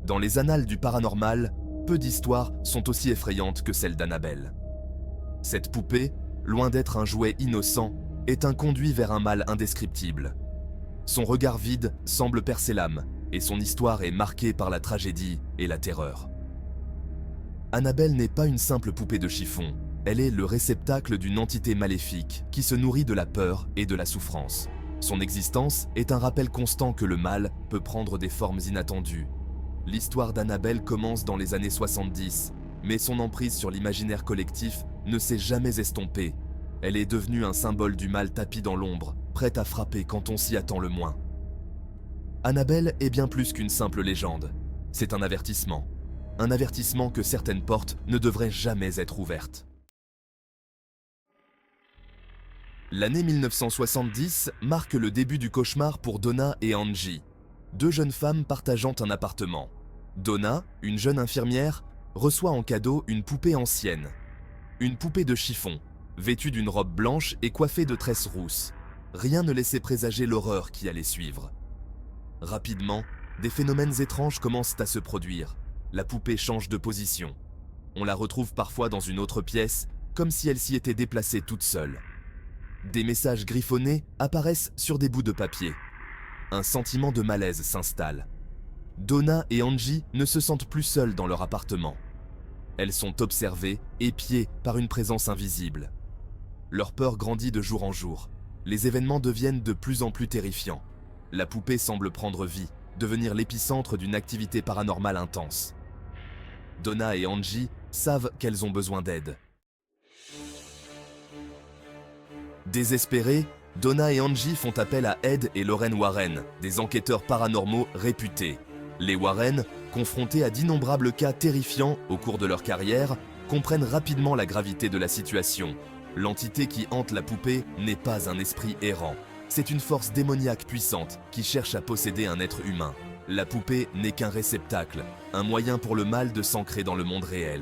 Dans les annales du paranormal, peu d'histoires sont aussi effrayantes que celle d'Annabelle. Cette poupée, loin d'être un jouet innocent, est un conduit vers un mal indescriptible. Son regard vide semble percer l'âme, et son histoire est marquée par la tragédie et la terreur. Annabelle n'est pas une simple poupée de chiffon, elle est le réceptacle d'une entité maléfique qui se nourrit de la peur et de la souffrance. Son existence est un rappel constant que le mal peut prendre des formes inattendues. L'histoire d'Annabelle commence dans les années 70, mais son emprise sur l'imaginaire collectif ne s'est jamais estompée. Elle est devenue un symbole du mal tapi dans l'ombre, prête à frapper quand on s'y attend le moins. Annabelle est bien plus qu'une simple légende. C'est un avertissement. Un avertissement que certaines portes ne devraient jamais être ouvertes. L'année 1970 marque le début du cauchemar pour Donna et Angie, deux jeunes femmes partageant un appartement. Donna, une jeune infirmière, reçoit en cadeau une poupée ancienne. Une poupée de chiffon, vêtue d'une robe blanche et coiffée de tresses rousses. Rien ne laissait présager l'horreur qui allait suivre. Rapidement, des phénomènes étranges commencent à se produire. La poupée change de position. On la retrouve parfois dans une autre pièce, comme si elle s'y était déplacée toute seule. Des messages griffonnés apparaissent sur des bouts de papier. Un sentiment de malaise s'installe. Donna et Angie ne se sentent plus seules dans leur appartement. Elles sont observées, épiées par une présence invisible. Leur peur grandit de jour en jour. Les événements deviennent de plus en plus terrifiants. La poupée semble prendre vie, devenir l'épicentre d'une activité paranormale intense. Donna et Angie savent qu'elles ont besoin d'aide. Désespérées, Donna et Angie font appel à Ed et Lorraine Warren, des enquêteurs paranormaux réputés. Les Warren, confrontés à d'innombrables cas terrifiants au cours de leur carrière, comprennent rapidement la gravité de la situation. L'entité qui hante la poupée n'est pas un esprit errant. C'est une force démoniaque puissante qui cherche à posséder un être humain. La poupée n'est qu'un réceptacle, un moyen pour le mal de s'ancrer dans le monde réel.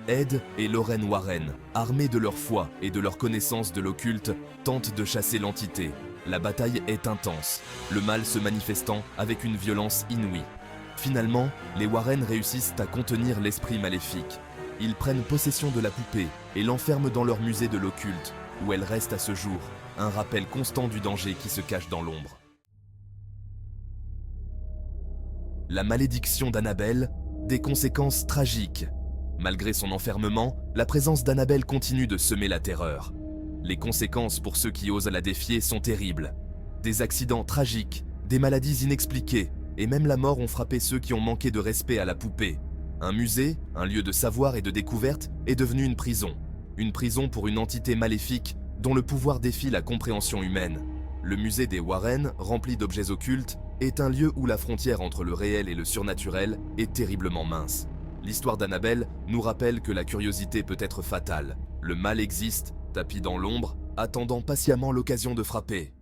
Ed et Lorraine Warren, armés de leur foi et de leur connaissance de l'occulte, tentent de chasser l'entité. La bataille est intense, le mal se manifestant avec une violence inouïe. Finalement, les Warren réussissent à contenir l'esprit maléfique. Ils prennent possession de la poupée et l'enferment dans leur musée de l'occulte, où elle reste à ce jour, un rappel constant du danger qui se cache dans l'ombre. La malédiction d'Annabelle, des conséquences tragiques. Malgré son enfermement, la présence d'Annabelle continue de semer la terreur. Les conséquences pour ceux qui osent la défier sont terribles. Des accidents tragiques, des maladies inexpliquées, et même la mort ont frappé ceux qui ont manqué de respect à la poupée. Un musée, un lieu de savoir et de découverte, est devenu une prison. Une prison pour une entité maléfique dont le pouvoir défie la compréhension humaine. Le musée des Warren, rempli d'objets occultes, est un lieu où la frontière entre le réel et le surnaturel est terriblement mince. L'histoire d'Annabelle nous rappelle que la curiosité peut être fatale. Le mal existe, tapi dans l'ombre, attendant patiemment l'occasion de frapper.